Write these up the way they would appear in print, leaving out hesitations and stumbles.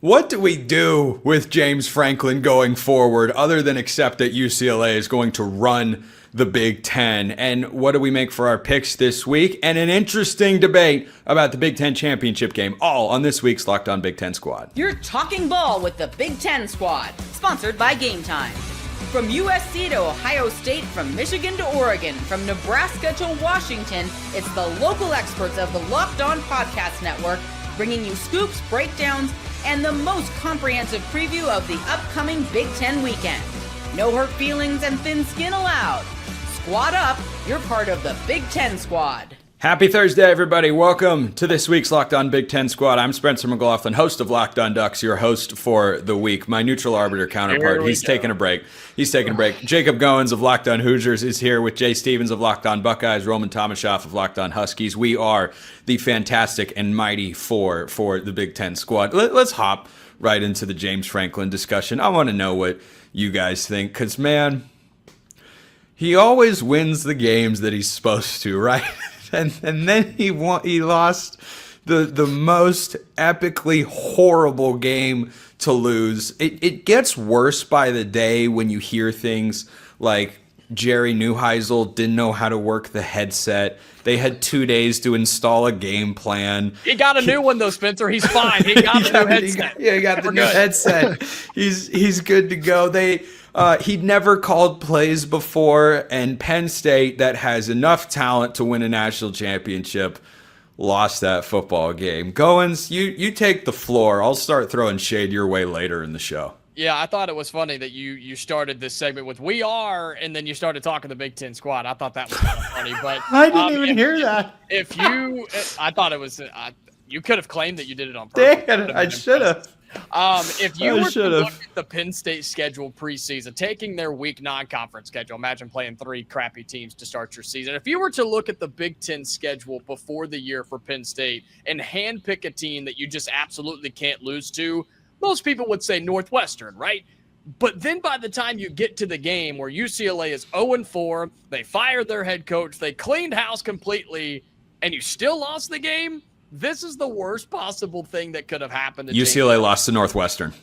What do we do with James Franklin going forward other than accept that UCLA is going to run the Big Ten? And what do we make for our picks this week? And an interesting debate about the Big Ten championship game, all on this week's Locked On Big Ten Squad. You're talking ball with the Big Ten Squad, sponsored by Gametime. From USC to Ohio State, from Michigan to Oregon, from Nebraska to Washington, it's the local experts of the Locked On Podcast Network bringing you scoops, breakdowns, and the most comprehensive preview of the upcoming Big Ten weekend. No hurt feelings and thin skin allowed. Squad up, you're part of the Big Ten Squad. Happy Thursday, everybody. Welcome to this week's Locked On Big Ten Squad. I'm Spencer McLaughlin, host of Locked On Ducks, your host for the week. My neutral arbiter counterpart, he's taking a break. Jacob Goins of Locked On Hoosiers is here with Jay Stevens of Locked On Buckeyes, Roman Tomashoff of Locked On Huskies. We are the fantastic and mighty four for the Big Ten Squad. Let's hop right into the James Franklin discussion. I want to know what you guys think, because, man, he always wins the games that he's supposed to, right? And then he lost the most epically horrible game to lose. It gets worse by the day when you hear things like Jerry Neuheisel didn't know how to work the headset. They had 2 days to install a game plan. He got a new one though, Spencer. He's fine. He got a new headset. He got the new headset. He's good to go. He'd never called plays before, and Penn State, that has enough talent to win a national championship, lost that football game. Goins, you take the floor. I'll start throwing shade your way later in the show. Yeah, I thought it was funny that you started this segment with "we are," and then you started talking the Big Ten Squad. I thought that was kind of funny, but I didn't even hear that. I thought it was. You could have claimed that you did it on purpose. Dang it, I should have. If you were to look at the Penn State schedule preseason, taking their week non-conference schedule, imagine playing 3 crappy teams to start your season. If you were to look at the Big Ten schedule before the year for Penn State and handpick a team that you just absolutely can't lose to, most people would say Northwestern, right? But then by the time you get to the game where UCLA is 0-4, they fired their head coach, they cleaned house completely, and you still lost the game, this is the worst possible thing that could have happened. UCLA lost to Northwestern.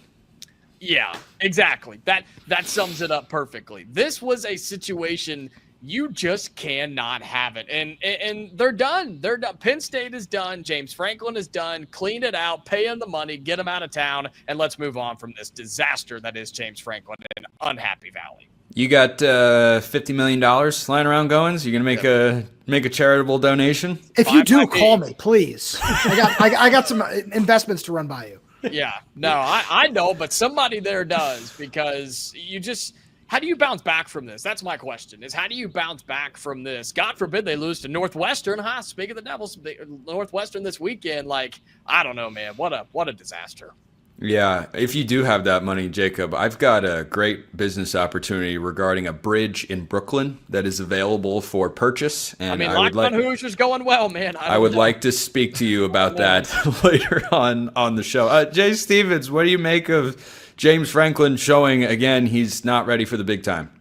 Yeah, exactly. That sums it up perfectly. This was a situation you just cannot have it. And they're done. They're done. Penn State is done. James Franklin is done. Clean it out. Pay him the money. Get him out of town. And let's move on from this disaster that is James Franklin in Unhappy Valley. You got $50 million lying around, Goins? You going to make a charitable donation? If you do, call me, please. I got some investments to run by you. Yeah, no, I know, but somebody there does, because how do you bounce back from this? That's my question, is how do you bounce back from this? God forbid they lose to Northwestern. Speak of the Devils, Northwestern this weekend. I don't know, man. What a disaster. Yeah, if you do have that money, Jacob, I've got a great business opportunity regarding a bridge in Brooklyn that is available for purchase. And I would like Hoosiers going well, man. I would like to speak to you about that later on the show. Jay Stevens, what do you make of James Franklin showing again he's not ready for the big time?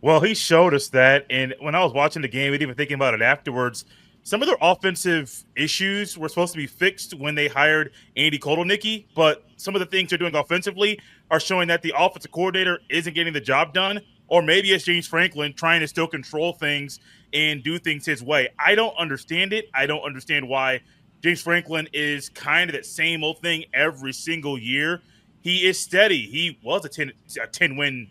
Well, he showed us that, and when I was watching the game and even thinking about it afterwards, some of their offensive issues were supposed to be fixed when they hired Andy Kotelnicki, but some of the things they're doing offensively are showing that the offensive coordinator isn't getting the job done, or maybe it's James Franklin trying to still control things and do things his way. I don't understand it. I don't understand why James Franklin is kind of that same old thing every single year. He is steady. He was a 10-win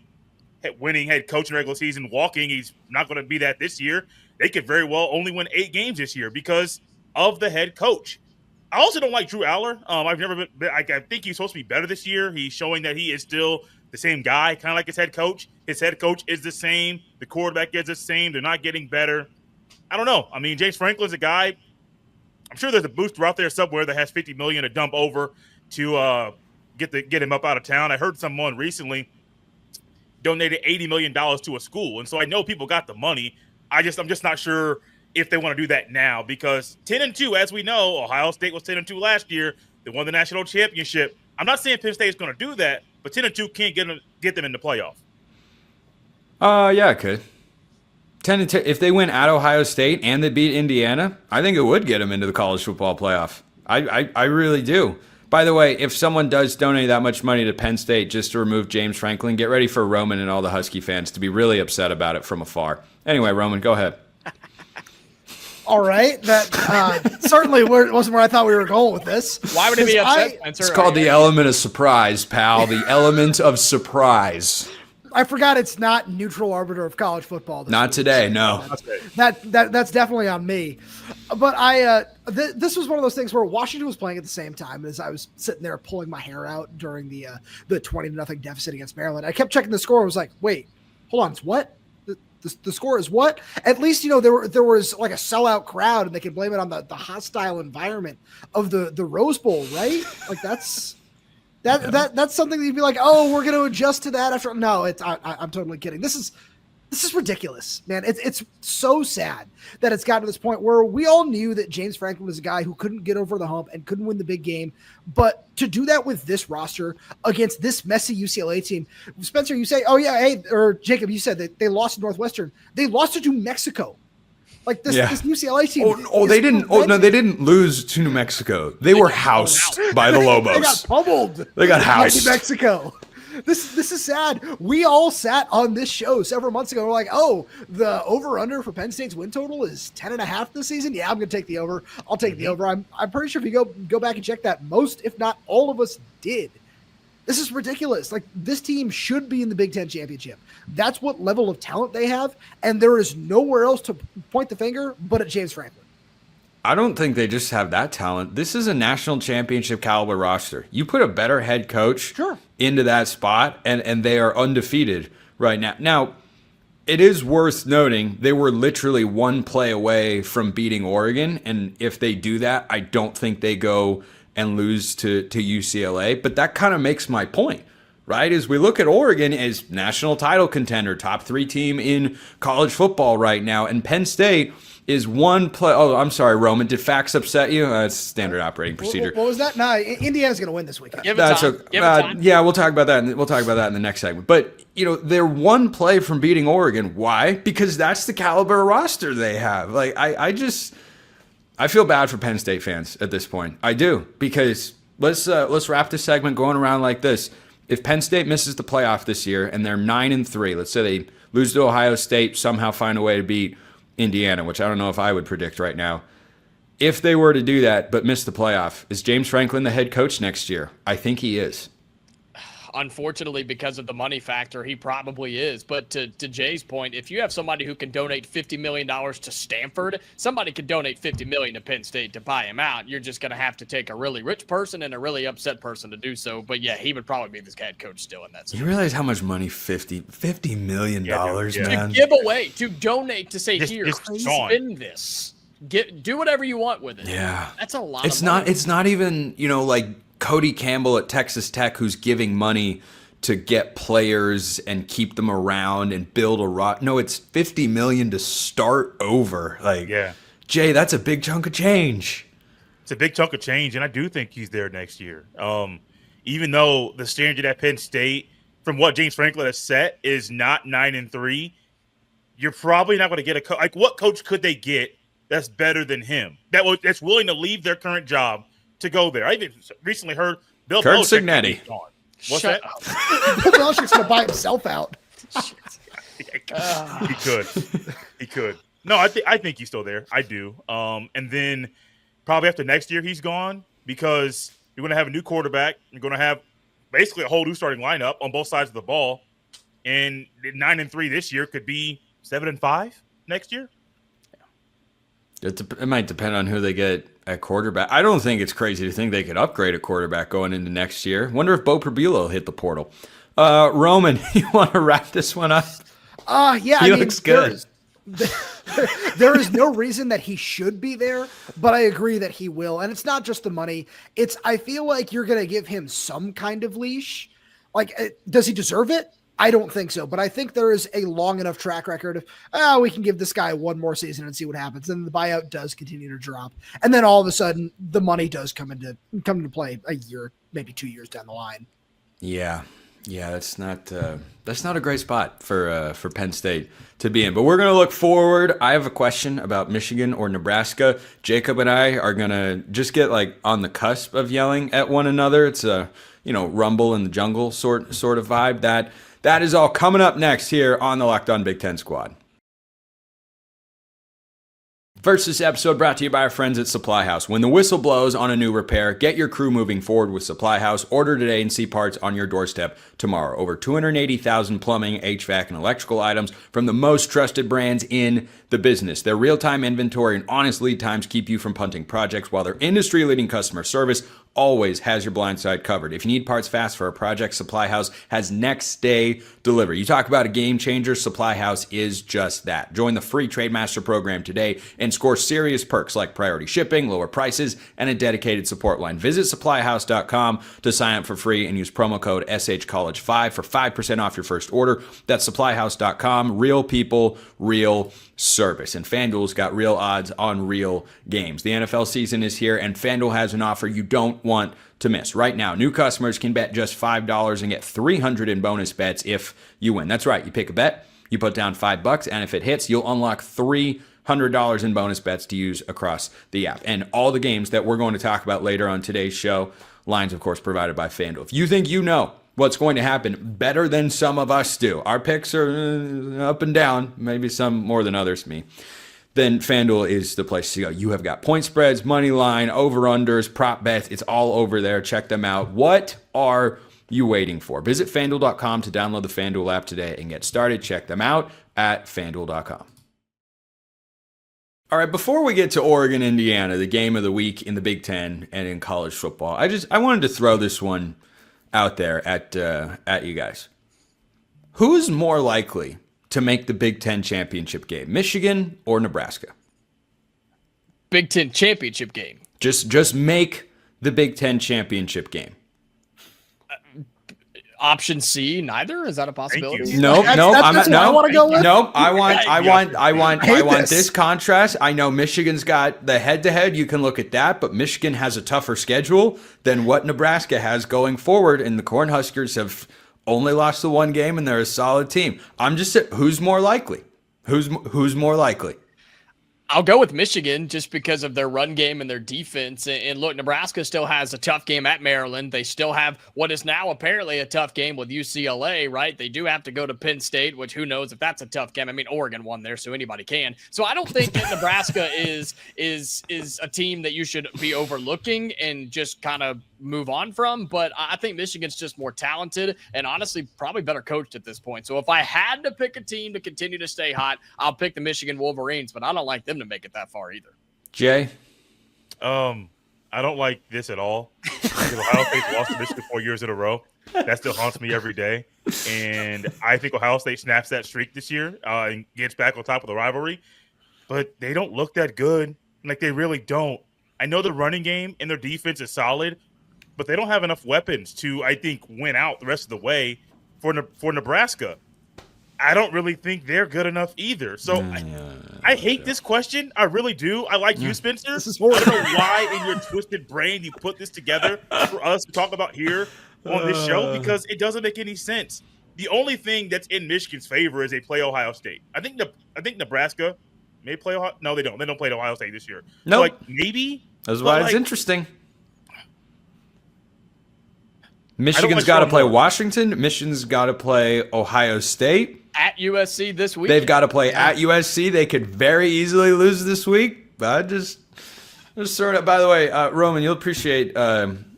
winning head coach in regular season walking. He's not going to be that this year. They could very well only win 8 games this year because of the head coach. I also don't like Drew Aller. I think he's supposed to be better this year. He's showing that he is still the same guy, kind of like his head coach. His head coach is the same. The quarterback is the same. They're not getting better. I don't know. I mean, James Franklin's a guy. I'm sure there's a booster out there somewhere that has $50 million to dump over to get him up out of town. I heard someone recently donated $80 million to a school, and so I know people got the money. I'm just not sure if they want to do that now, because 10-2, as we know, Ohio State was 10-2 last year. They won the national championship. I'm not saying Penn State is going to do that, but 10-2 can't get them in the playoff. Yeah, it could. 10-2. If they win at Ohio State and they beat Indiana, I think it would get them into the college football playoff. I really do. By the way, if someone does donate that much money to Penn State just to remove James Franklin, get ready for Roman and all the Husky fans to be really upset about it from afar. Anyway, Roman, go ahead. All right, that certainly wasn't where I thought we were going with this. Why would it be upset? It's called the element of surprise, pal. The element of surprise. I forgot it's not neutral arbiter of college football. Not today, no. That's definitely on me. But this was one of those things where Washington was playing at the same time as I was sitting there pulling my hair out during the 20-0 deficit against Maryland. I kept checking the score. I was like, wait, hold on, it's what? The score is what? At least, there was like a sellout crowd and they could blame it on the hostile environment of the Rose Bowl, right? Like that's something that you'd be like, oh, we're going to adjust to that after. No, I'm totally kidding. This is ridiculous, man. It's so sad that it's gotten to this point where we all knew that James Franklin was a guy who couldn't get over the hump and couldn't win the big game. But to do that with this roster against this messy UCLA team, Spencer, you say, oh yeah, hey, or Jacob, you said that they lost to Northwestern. They lost to New Mexico. Like this UCLA team. They didn't. Oh no, they didn't lose to New Mexico. They were housed by the Lobos. They got pummeled. They got housed. New Mexico. This is sad. We all sat on this show several months ago. We're like, oh, the over/under for Penn State's win total is 10.5 this season. Yeah, I'm going to take the over. I'll take the over. I'm pretty sure if you go back and check that, most, if not all of us did. This is ridiculous. Like, this team should be in the Big Ten championship. That's what level of talent they have, and there is nowhere else to point the finger but at James Franklin. I don't think they just have that talent. This is a national championship caliber roster. You put a better head coach into that spot, and they are undefeated right now. Now, it is worth noting they were literally one play away from beating Oregon, and if they do that, I don't think they go and lose to UCLA. But that kind of makes my point, right? As we look at Oregon as national title contender, top 3 team in college football right now, and Penn State is one play. Oh, I'm sorry, Roman. Did facts upset you? That's standard operating procedure. What was that? No, Indiana's going to win this weekend. Yeah, we'll talk about that. We'll talk about that in the next segment. But they're one play from beating Oregon. Why? Because that's the caliber roster they have. Like I feel bad for Penn State fans at this point. I do, because let's wrap this segment going around like this. If Penn State misses the playoff this year and they're 9-3, let's say they lose to Ohio State, somehow find a way to beat Indiana, which I don't know if I would predict right now. If they were to do that but miss the playoff, is James Franklin the head coach next year? I think he is. Unfortunately, because of the money factor, he probably is. But to Jay's point, if you have somebody who can donate $50 million to Stanford, somebody could donate $50 million to Penn State to buy him out. You're just going to have to take a really rich person and a really upset person to do so. But yeah, he would probably be this head coach still in that situation. You realize how much money $50 million, man? To give away, to donate, to say, here, spend this. Do whatever you want with it. Yeah. That's a lot of money. It's not even, like Cody Campbell at Texas Tech who's giving money to get players and keep them around and build a rock. No, it's $50 million to start over. Jay, that's a big chunk of change. It's a big chunk of change, and I do think he's there next year. Even though the standard at Penn State, from what James Franklin has set, is not 9-3, you're probably not going to get a coach. Like, what coach could they get that's better than him? That's willing to leave their current job to go there. I even recently heard Bill Belichick. What's that? Bill Belichick's going to buy himself out. He could. No, I think he's still there. I do. And then probably after next year, he's gone, because you're going to have a new quarterback. You're going to have basically a whole new starting lineup on both sides of the ball. And 9-3 this year could be 7-5 next year. It might depend on who they get at quarterback. I don't think it's crazy to think they could upgrade a quarterback going into next year. Wonder if Bo Perbilo will hit the portal. Roman, you want to wrap this one up? Yeah. He looks good. There is no reason that he should be there, but I agree that he will. And it's not just the money. I feel like you're going to give him some kind of leash. Like, does he deserve it? I don't think so, but I think there is a long enough track record of, we can give this guy one more season and see what happens. And the buyout does continue to drop. And then all of a sudden the money does come into play a year, maybe 2 years down the line. Yeah. Yeah, that's not a great spot for Penn State to be in. But we're going to look forward. I have a question about Michigan or Nebraska. Jacob and I are going to just get like on the cusp of yelling at one another. It's a rumble in the jungle sort of vibe. That is all coming up next here on the Locked On Big Ten Squad. First, this episode brought to you by our friends at SupplyHouse. When the whistle blows on a new repair, get your crew moving forward with SupplyHouse. Order today and see parts on your doorstep tomorrow. Over 280,000 plumbing, HVAC, and electrical items from the most trusted brands in the business. Their real-time inventory and honest lead times keep you from punting projects, while their industry-leading customer service always has your blind side covered. If you need parts fast for a project, SupplyHouse has next day delivery. You talk about a game changer, SupplyHouse is just that. Join the free Trademaster program today and score serious perks like priority shipping, lower prices, and a dedicated support line. Visit supplyhouse.com to sign up for free and use promo code SHCollege5 for 5% off your first order. That's supplyhouse.com. Real people, real service. And FanDuel's got real odds on real games. The NFL season is here, and FanDuel has an offer you don't want to miss. Right now, new customers can bet just $5 and get $300 in bonus bets if you win. That's right. You pick a bet, you put down $5, and if it hits, you'll unlock $300 in bonus bets to use across the app. And all the games that we're going to talk about later on today's show, lines, of course, provided by FanDuel. If you think you know what's going to happen better than some of us do, our picks are up and down, maybe some more than others, then FanDuel is the place to go. You have got point spreads, money line, over-unders, prop bets. It's all over there. Check them out. What are you waiting for? Visit FanDuel.com to download the FanDuel app today and get started. Check them out at FanDuel.com. All right, before we get to Oregon, Indiana, the game of the week in the Big Ten and in college football, I wanted to throw this one out there at you guys. Who's more likely to make the Big Ten championship game, Michigan or Nebraska? Big Ten championship game. Just make the Big Ten championship game. Option C, neither. Is that a possibility? No, I want to go with. No, I want this contrast. I know Michigan's got the head-to-head. You can look at that, but Michigan has a tougher schedule than what Nebraska has going forward, and the Cornhuskers have only lost the one game, and they're a solid team. I'm just saying, who's more likely? Who's more likely? I'll go with Michigan just because of their run game and their defense. And look, Nebraska still has a tough game at Maryland. They still have what is now apparently a tough game with UCLA, right? They do have to go to Penn State, which who knows if that's a tough game. I mean, Oregon won there, so anybody can. So I don't think that Nebraska is a team that you should be overlooking and just kind of move on from. But I think Michigan's just more talented and honestly probably better coached at this point. So if I had to pick a team to continue to stay hot, I'll pick the Michigan Wolverines, but I don't like them to make it that far either. Jay? I don't like this at all. Because Ohio State's lost to Michigan 4 years in a row. That still haunts me every day. And I think Ohio State snaps that streak this year and gets back on top of the rivalry. But they don't look that good. Like, they really don't. I know the running game and their defense is solid, but they don't have enough weapons to, I think, win out the rest of the way for Nebraska. I don't really think they're good enough either. So I hate this question. I really do. I like you, Spencer. This is horrible. I don't know why in your twisted brain you put this together for us to talk about here on this show, because it doesn't make any sense. The only thing that's in Michigan's favor is they play Ohio State. I think Nebraska may play Ohio. No, they don't. They don't play Ohio State this year. No, nope. So maybe. That's why it's interesting. Michigan's got to play Washington. Michigan's got to play Ohio State. At USC this week. They've got to play at USC. They could very easily lose this week. But I just sort of, by the way, Roman, you'll appreciate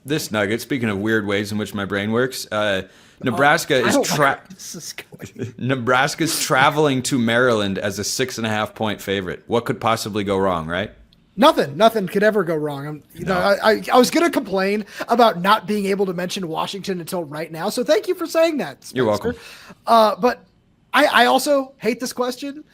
this nugget. Speaking of weird ways in which my brain works, Nebraska's traveling to Maryland as a 6.5-point favorite. What could possibly go wrong, right? Nothing could ever go wrong. I was going to complain about not being able to mention Washington until right now. So thank you for saying that, Spencer. You're welcome. But I also hate this question.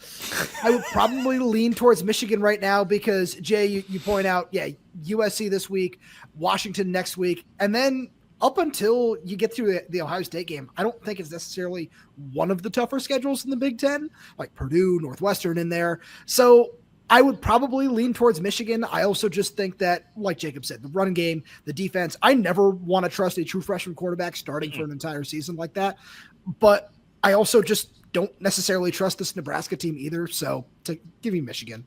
I would probably lean towards Michigan right now because, Jay, you point out, USC this week, Washington next week, and then up until you get through the Ohio State game, I don't think it's necessarily one of the tougher schedules in the Big Ten, like Purdue, Northwestern in there. So I would probably lean towards Michigan. I also just think that, like Jacob said, the running game, the defense, I never want to trust a true freshman quarterback starting for an entire season like that. But I also just don't necessarily trust this Nebraska team either. So to give you Michigan.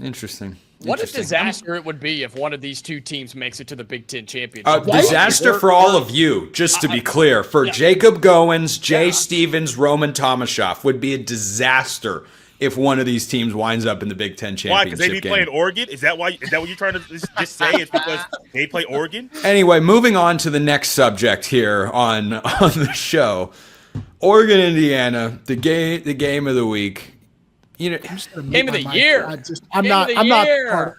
Interesting. What a disaster it would be if one of these two teams makes it to the Big Ten championship. Disaster for all of you, just to be clear. For Jacob Goins, Jay Stevens, Roman Tomashoff would be a disaster if one of these teams winds up in the Big Ten championship. Why? Because they be playing Oregon? Is that what you're trying to just say? It's because they play Oregon? Anyway, moving on to the next subject here on the show. Oregon, Indiana, the game of the week. You know, game of the year. I'm not part of.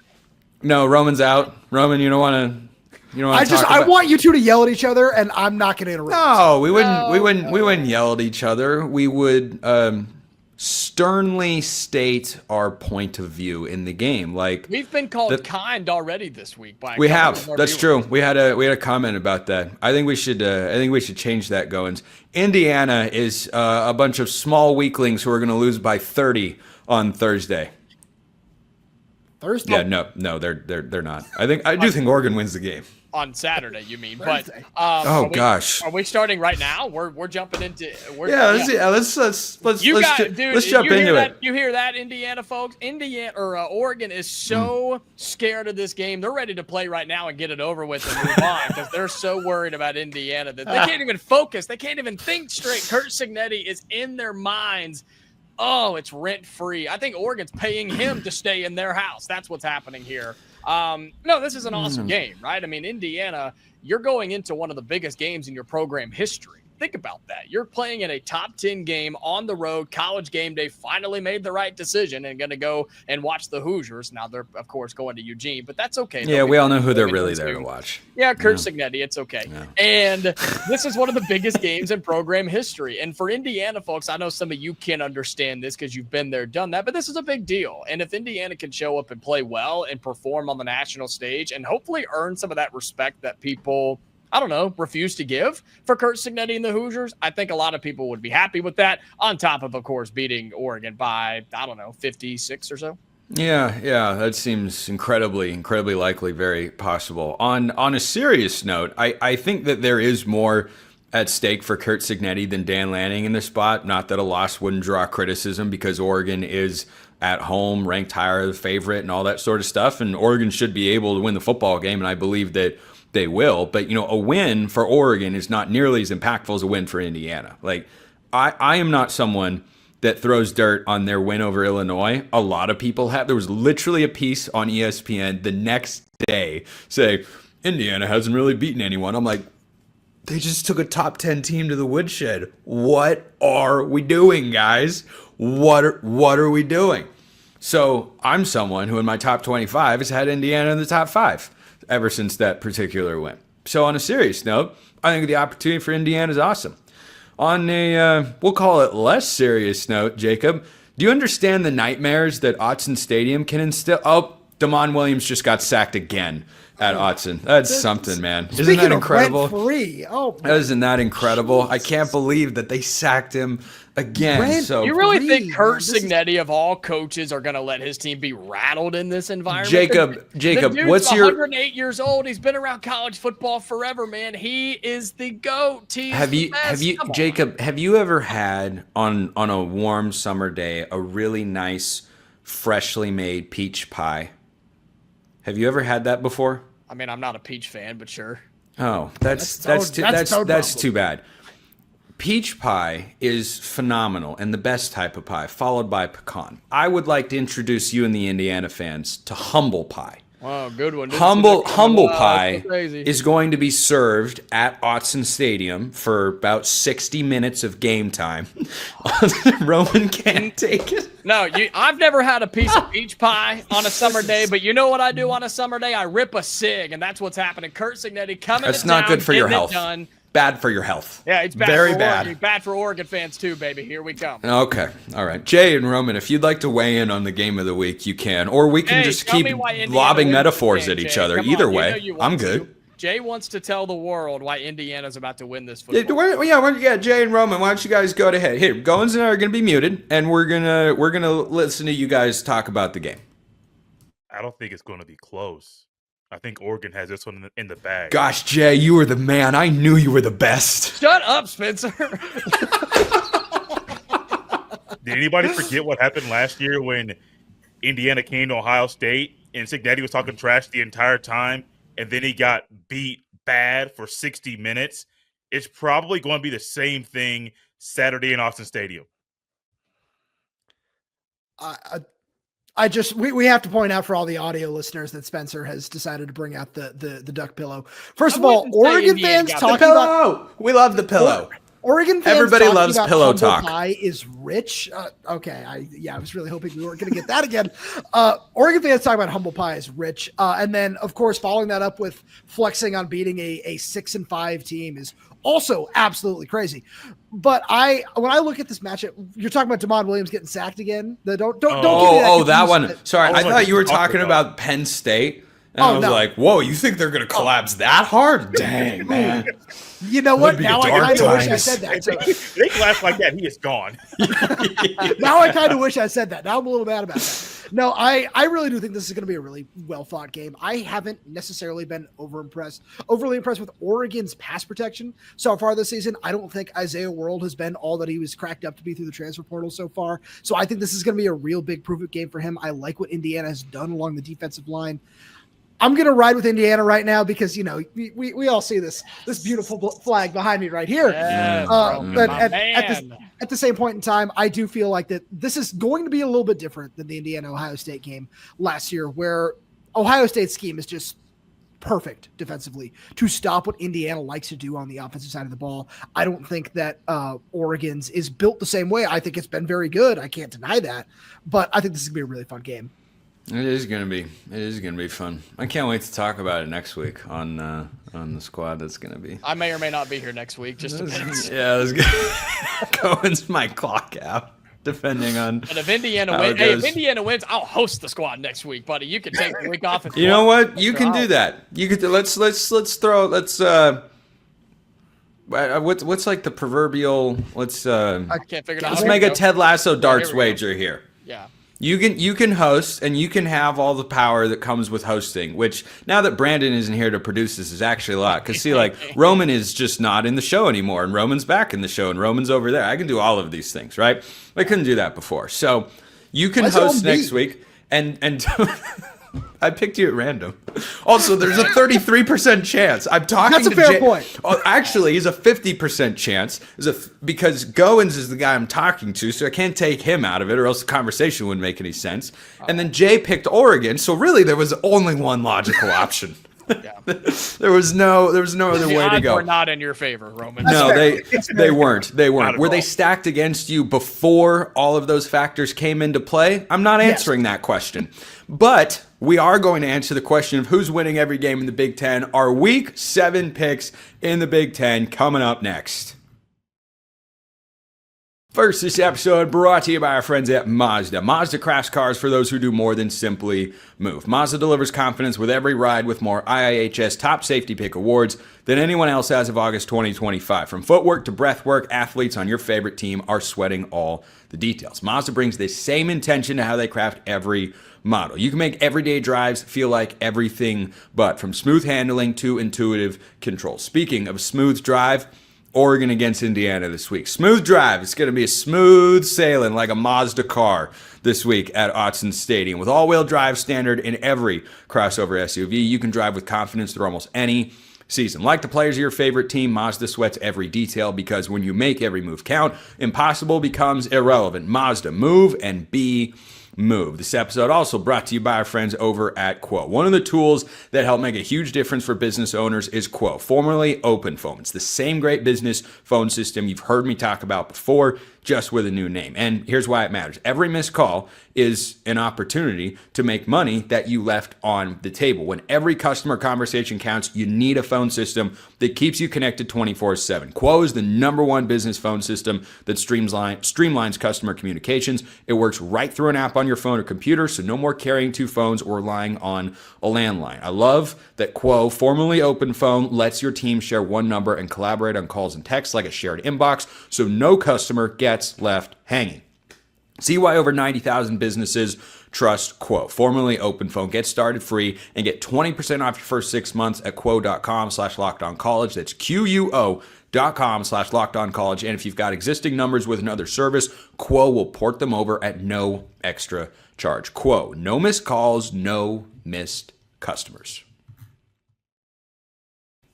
No, Roman's out. Roman, you don't want to. I want you two to yell at each other, and I'm not going to interrupt. No, we wouldn't yell at each other. We would sternly state our point of view in the game. Like, we've been called kind already this week by. We have. That's true. We had a comment about that. I think we should change that. Goins. Indiana is a bunch of small weaklings who are going to lose by 30 on Thursday. Thursday? Yeah, no, they're not. I do think Oregon wins the game. On Saturday, you mean? Thursday. But gosh, are we starting right now? We're jumping into. Let's jump into it. You hear that, Indiana folks? Oregon is so scared of this game. They're ready to play right now and get it over with and move on because they're so worried about Indiana that they can't even focus. They can't even think straight. Kurt Cignetti is in their minds. Oh, it's rent free. I think Oregon's paying him to stay in their house. That's what's happening here. No, this is an awesome game, right? I mean, Indiana, you're going into one of the biggest games in your program history. Think about that. You're playing in a top 10 game on the road. College Game Day finally made the right decision and going to go and watch the Hoosiers. Now they're, of course, going to Eugene, but that's okay. Yeah, we all know who they're really there to watch. Yeah, Kurt Cignetti, it's okay. Yeah. And this is one of the biggest games in program history. And for Indiana folks, I know some of you can't understand this because you've been there, done that, but this is a big deal. And if Indiana can show up and play well and perform on the national stage and hopefully earn some of that respect that people – refuse to give for Kurt Cignetti and the Hoosiers, I think a lot of people would be happy with that, on top of course, beating Oregon by, 56 or so. Yeah, that seems incredibly likely, very possible. On a serious note, I think that there is more at stake for Kurt Cignetti than Dan Lanning in this spot. Not that a loss wouldn't draw criticism because Oregon is at home, ranked higher, the favorite, and all that sort of stuff, and Oregon should be able to win the football game, and I believe that they will. But, a win for Oregon is not nearly as impactful as a win for Indiana. Like, I am not someone that throws dirt on their win over Illinois. A lot of people have. There was literally a piece on ESPN the next day saying, Indiana hasn't really beaten anyone. I'm like, they just took a top 10 team to the woodshed. What are we doing, guys? What are we doing? So I'm someone who in my top 25 has had Indiana in the top 5 ever since that particular win. So on a serious note, I think the opportunity for Indiana is awesome. On a, we'll call it less serious note, Jacob, do you understand the nightmares that Autzen Stadium can instill? Oh, Damon Williams just got sacked again at Autzen. That's something, man. Isn't that incredible? Isn't that incredible? I can't believe that they sacked him again. You really think Kurt Cignetti of all coaches are going to let his team be rattled in this environment? Jacob, the dude's what's your 108 years old? He's been around college football forever, man. He is the GOAT. Have you Jacob, have you ever had on a warm summer day a really nice freshly made peach pie? Have you ever had that before? I mean, I'm not a peach fan, but sure. Oh, that's too bad. Peach pie is phenomenal and the best type of pie, followed by pecan. I would like to introduce you and the Indiana fans to humble pie. Wow, good one. Humble pie is going to be served at Autzen Stadium for about 60 minutes of game time. Roman can't take it. No, I've never had a piece of peach pie on a summer day, but you know what I do on a summer day? I rip a cig, and that's what's happening. Kurt Cignetti coming That's to not town, good for your health. Done. Bad for your health. Yeah, it's bad Very for bad. Oregon. Bad for Oregon fans too, baby. Here we come. Okay. All right. Jay and Roman, if you'd like to weigh in on the game of the week, you can. Or we can just keep lobbing metaphors at each other. Either way, I'm good. Jay wants to tell the world why Indiana's about to win this football. Jay and Roman, why don't you guys go ahead? Here, Goins and I are going to be muted, and we're gonna listen to you guys talk about the game. I don't think it's going to be close. I think Oregon has this one in the bag. Gosh, Jay, you were the man. I knew you were the best. Shut up, Spencer. Did anybody forget what happened last year when Indiana came to Ohio State and Cincinnati was talking trash the entire time, and then he got beat bad for 60 minutes? It's probably going to be the same thing Saturday in Austin Stadium. We have to point out for all the audio listeners that Spencer has decided to bring out the duck pillow. First of all, Oregon fans talking about we love the pillow. Oregon fans Everybody talking loves about pillow humble talk. pie is rich. Okay, I was really hoping we weren't going to get that again. Oregon fans talking about humble pie is rich, and then of course following that up with flexing on beating a 6-5 team is also absolutely crazy. But when I look at this matchup, you're talking about Damon Williams getting sacked again. Don't give me that one. Sorry, I thought you were talking about Penn State. And I was like, whoa, you think they're going to collapse that hard? Dang, man. You know what? Now I kind of wish I said that. So. They collapse like that, he is gone. Now I kind of wish I said that. Now I'm a little mad about that. No, I really do think this is going to be a really well-fought game. I haven't necessarily been overly impressed with Oregon's pass protection so far this season. I don't think Isaiah World has been all that he was cracked up to be through the transfer portal so far. So I think this is going to be a real big prove-it game for him. I like what Indiana has done along the defensive line. I'm going to ride with Indiana right now because, you know, we all see this beautiful flag behind me right here. But at the same point in time, I do feel like that this is going to be a little bit different than the Indiana-Ohio State game last year, where Ohio State's scheme is just perfect defensively to stop what Indiana likes to do on the offensive side of the ball. I don't think that Oregon's is built the same way. I think it's been very good. I can't deny that. But I think this is going to be a really fun game. It is gonna be fun. I can't wait to talk about it next week on the squad. That's gonna be. I may or may not be here next week. Just depends. Yeah, Cohen's my clock out, depending on. And if Indiana wins, I'll host the squad next week, buddy. You can take the week off. You know what? You can do that. You could. Let's throw. What's like the proverbial? I can't figure it out. Let's make a Ted Lasso darts wager here. Yeah. You can host, and you can have all the power that comes with hosting, which now that Brandon isn't here to produce this is actually a lot. Because see, like, Roman is just not in the show anymore, and Roman's back in the show, and Roman's over there. I can do all of these things, right? I couldn't do that before. So you can host next week, and I picked you at random. Also, there's a 33% chance. I'm talking to Jay. That's a fair point. Oh, actually, he's a 50% chance. Because Goins is the guy I'm talking to, so I can't take him out of it, or else the conversation wouldn't make any sense. And then Jay picked Oregon, so really there was only one logical option. Yeah. There was no other way to go. We're not in your favor, Roman. No, they weren't. They weren't. Were they stacked against you before all of those factors came into play? I'm not answering that question. But we are going to answer the question of who's winning every game in the Big Ten. Our Week 7 picks in the Big Ten coming up next. First, this episode brought to you by our friends at Mazda. Mazda crafts cars for those who do more than simply move. Mazda delivers confidence with every ride with more IIHS top safety pick awards than anyone else as of August 2025. From footwork to breathwork, athletes on your favorite team are sweating all the details. Mazda brings this same intention to how they craft every model. You can make everyday drives feel like everything but, from smooth handling to intuitive control. Speaking of smooth drive, Oregon against Indiana this week. Smooth drive. It's going to be a smooth sailing like a Mazda car this week at Autzen Stadium. With all-wheel drive standard in every crossover SUV, you can drive with confidence through almost any season. Like the players of your favorite team, Mazda sweats every detail because when you make every move count, impossible becomes irrelevant. Mazda, move and be move. This episode also brought to you by our friends over at Quo. One of the tools that help make a huge difference for business owners is Quo, formerly OpenPhone. It's the same great business phone system you've heard me talk about before, just with a new name. And here's why it matters. Every missed call is an opportunity to make money that you left on the table. When every customer conversation counts, you need a phone system that keeps you connected 24/7. Quo is the #1 business phone system that streamlines customer communications. It works right through an app on your phone or computer, so no more carrying two phones or relying on a landline. I love that Quo, formerly OpenPhone, lets your team share one number and collaborate on calls and texts like a shared inbox, so no customer gets left hanging. See why over 90,000 businesses Trust Quo, formerly OpenPhone. Get started free and get 20% off your first 6 months at quo.com/lockedoncollege. That's QUO.com/lockedoncollege. And if you've got existing numbers with another service, Quo will port them over at no extra charge. Quo, no missed calls, no missed customers.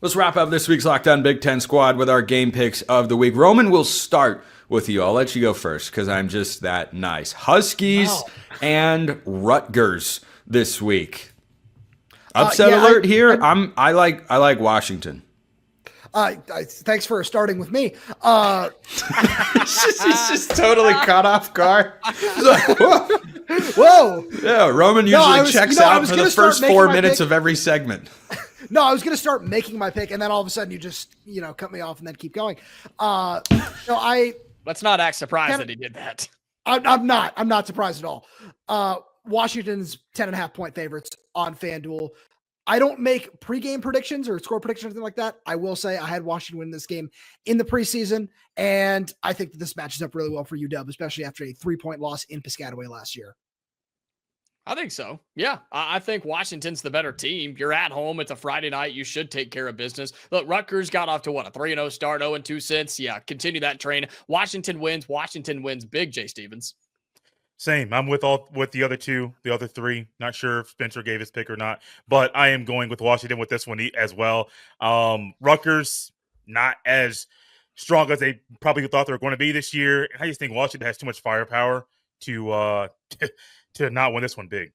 Let's wrap up this week's Locked On Big Ten Squad with our game picks of the week. Roman, will start with you. I'll let you go first because I'm just that nice. Huskies and Rutgers this week. Upset alert here. I like Washington. Thanks for starting with me. He's just totally caught off guard. Whoa. Yeah, Roman usually checks out for the first 4 minutes of every segment. No, I was going to start making my pick, and then all of a sudden you just, cut me off and then keep going. Let's not act surprised that he did that. I'm not surprised at all. Washington's 10.5 point favorites on FanDuel. I don't make pregame predictions or score predictions or anything like that. I will say I had Washington win this game in the preseason, and I think that this matches up really well for UW, especially after a 3-point loss in Piscataway last year. I think so. Yeah, I think Washington's the better team. You're at home. It's a Friday night. You should take care of business. Look, Rutgers got off to a 3-0 start, 0-2 since. Yeah, continue that train. Washington wins. Washington wins big, Jay Stevens. Same. I'm with the other three. Not sure if Spencer gave his pick or not, but I am going with Washington with this one as well. Rutgers, not as strong as they probably thought they were going to be this year. I just think Washington has too much firepower to not win this one big.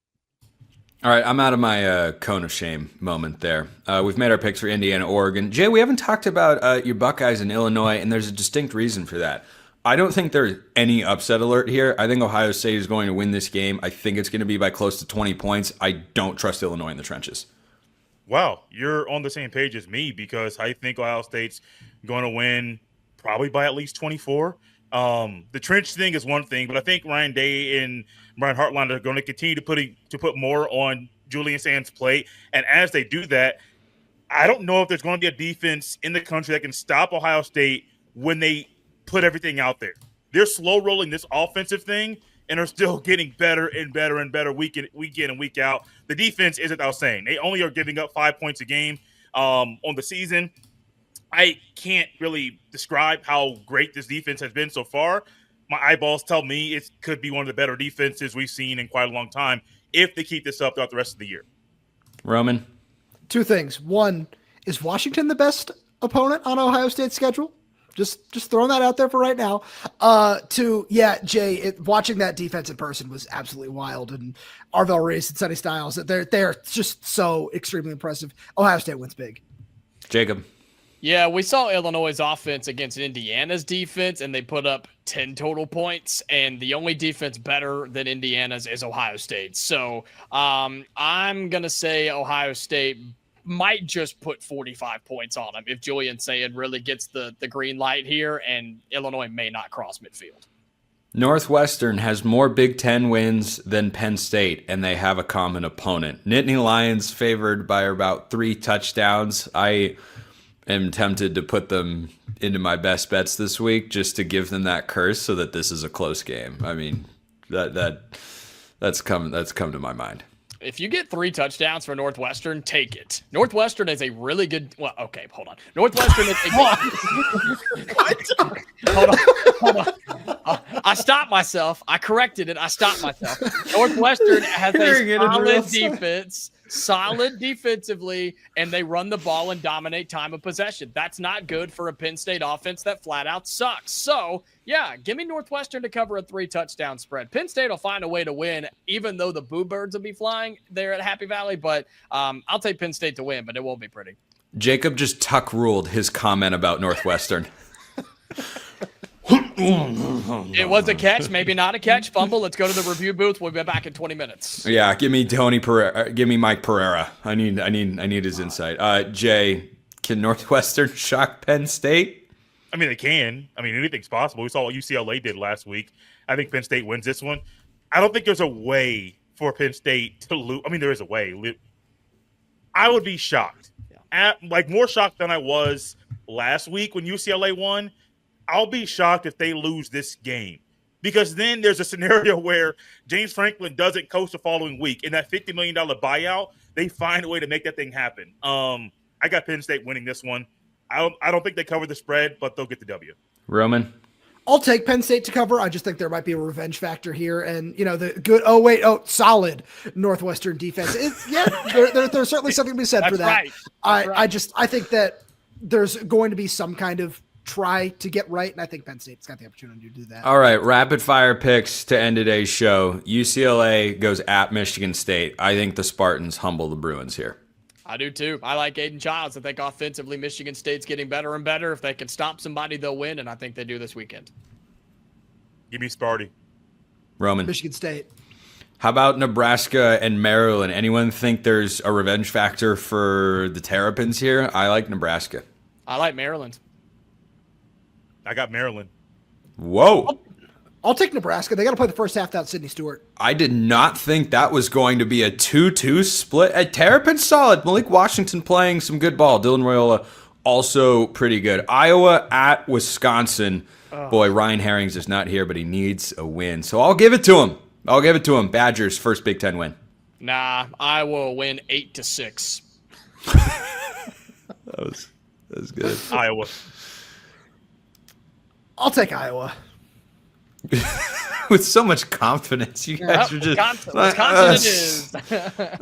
All right, I'm out of my cone of shame moment there. We've made our picks for Indiana, Oregon. Jay, we haven't talked about your Buckeyes in Illinois, and there's a distinct reason for that. I don't think there's any upset alert here. I think Ohio State is going to win this game. I think it's going to be by close to 20 points. I don't trust Illinois in the trenches. Wow, you're on the same page as me because I think Ohio State's going to win probably by at least 24. The trench thing is one thing, but I think Ryan Day and Brian Hartline are going to continue to put more on Julian Sands' plate. And as they do that, I don't know if there's going to be a defense in the country that can stop Ohio State when they put everything out there. They're slow rolling this offensive thing and are still getting better and better and better week in and week out. The defense isn't outsane. They only are giving up 5 points a game on the season. I can't really describe how great this defense has been so far. My eyeballs tell me it could be one of the better defenses we've seen in quite a long time if they keep this up throughout the rest of the year. Roman? 2 things. One, is Washington the best opponent on Ohio State's schedule? Just throwing that out there for right now. 2, Jay, watching that defense in person was absolutely wild. And Arvell Reese and Sonny Styles, they're just so extremely impressive. Ohio State wins big. Jacob? Yeah, we saw Illinois' offense against Indiana's defense, and they put up 10 total points, and the only defense better than Indiana's is Ohio State. So I'm going to say Ohio State might just put 45 points on them if Julian Sand really gets the green light here, and Illinois may not cross midfield. Northwestern has more Big Ten wins than Penn State, and they have a common opponent. Nittany Lions favored by about 3 touchdowns. I am tempted to put them into my best bets this week just to give them that curse so that this is a close game. I mean, that's come to my mind. If you get 3 touchdowns for Northwestern, take it. Northwestern is a really good. Well, okay, hold on. Northwestern is a hold on. I stopped myself. I corrected it. I stopped myself. Northwestern has a solid defense, solid defensively, and they run the ball and dominate time of possession. That's not good for a Penn State offense that flat out sucks. So, yeah, give me Northwestern to cover a 3-touchdown spread. Penn State will find a way to win, even though the Boo Birds will be flying there at Happy Valley. But I'll take Penn State to win, but it won't be pretty. Jacob just tuck ruled his comment about Northwestern. It was a catch, maybe not a catch. Fumble. Let's go to the review booth. We'll be back in 20 minutes. Yeah, give me Tony Pereira. Give me Mike Pereira. I need his insight. Jay, can Northwestern shock Penn State? I mean, they can. I mean, anything's possible. We saw what UCLA did last week. I think Penn State wins this one. I don't think there's a way for Penn State to lose. I mean, there is a way. I would be shocked. More shocked than I was last week when UCLA won. I'll be shocked if they lose this game. because then there's a scenario where James Franklin doesn't coach the following week. In that $50 million buyout, they find a way to make that thing happen. I got Penn State winning this one. I don't think they cover the spread, but they'll get the W. Roman? I'll take Penn State to cover. I just think there might be a revenge factor here. And, solid Northwestern defense. There's certainly something to be said for that. Right. I think that there's going to be some kind of try to get right, and I think Penn State's got the opportunity to do that. All right, rapid fire picks to end today's show. UCLA goes at Michigan State. I think the Spartans humble the Bruins here. I do too. I like Aiden Childs. I think offensively Michigan State's getting better and better. If they can stop somebody, they'll win, and I think they do this weekend. Give me Sparty. Roman? Michigan State. How about Nebraska and Maryland? Anyone think there's a revenge factor for the Terrapins here? I like Nebraska. I like Maryland. I got Maryland. Whoa. I'll take Nebraska. They got to play the first half without Sidney Stewart. I did not think that was going to be a 2-2 split. Terrapin's solid. Malik Washington playing some good ball. Dylan Royola also pretty good. Iowa at Wisconsin. Boy, Ryan Herrings is not here, but he needs a win. So I'll give it to him. Badgers, first Big Ten win. Nah, Iowa will win 8-6. That was good. Iowa. I'll take Iowa. With so much confidence, you guys are just Wisconsin it is.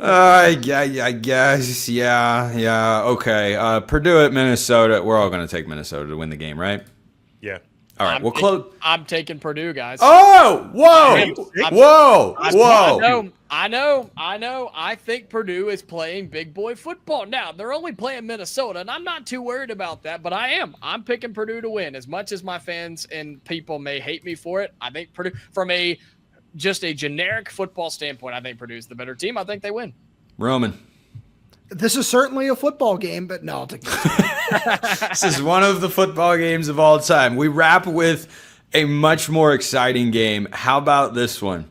I guess, yeah, okay. Purdue at Minnesota. We're all going to take Minnesota to win the game, right? Yeah. All right, we'll close. I'm taking Purdue, guys. Oh, whoa. I know. I think Purdue is playing big boy football. Now, they're only playing Minnesota, and I'm not too worried about that, but I am. I'm picking Purdue to win. As much as my fans and people may hate me for it, I think Purdue, from just a generic football standpoint, I think Purdue's the better team. I think they win. Roman. This is certainly a football game, but no, I'll take This is one of the football games of all time. We wrap with a much more exciting game. How about this one?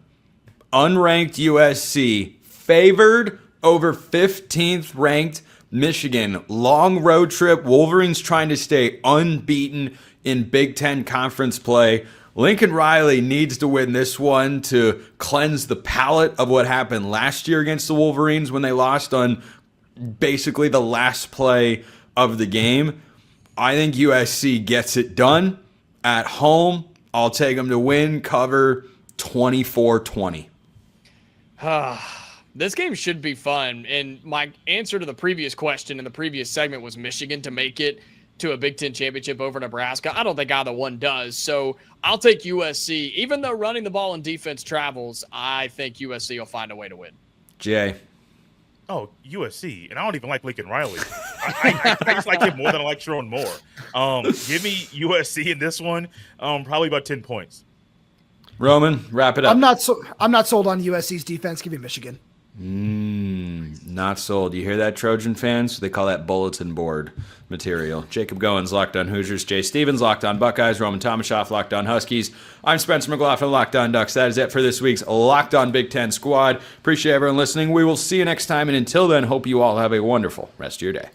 Unranked USC favored over 15th ranked Michigan. Long road trip. Wolverines trying to stay unbeaten in Big Ten conference play. Lincoln Riley needs to win this one to cleanse the palate of what happened last year against the Wolverines when they lost on basically the last play of the game. I think USC gets it done at home. I'll take them to win, cover 24-20. This game should be fun. And my answer to the previous question in the previous segment was Michigan to make it to a Big Ten championship over Nebraska. I don't think either one does. So I'll take USC. Even though running the ball and defense travels, I think USC will find a way to win. Jay. Oh, USC. And I don't even like Lincoln Riley. I just like him more than I like Sharon Moore. Give me USC in this one, probably about 10 points. Roman, wrap it up. I'm not sold on USC's defense. Give me Michigan. Not sold. You hear that, Trojan fans? They call that bulletin board material. Jacob Goins, Locked On Hoosiers. Jay Stevens, Locked On Buckeyes. Roman Tomashoff, Locked On Huskies. I'm Spencer McLaughlin, Locked On Ducks. That is it for this week's Locked On Big Ten Squad. Appreciate everyone listening. We will see you next time, and until then, hope you all have a wonderful rest of your day.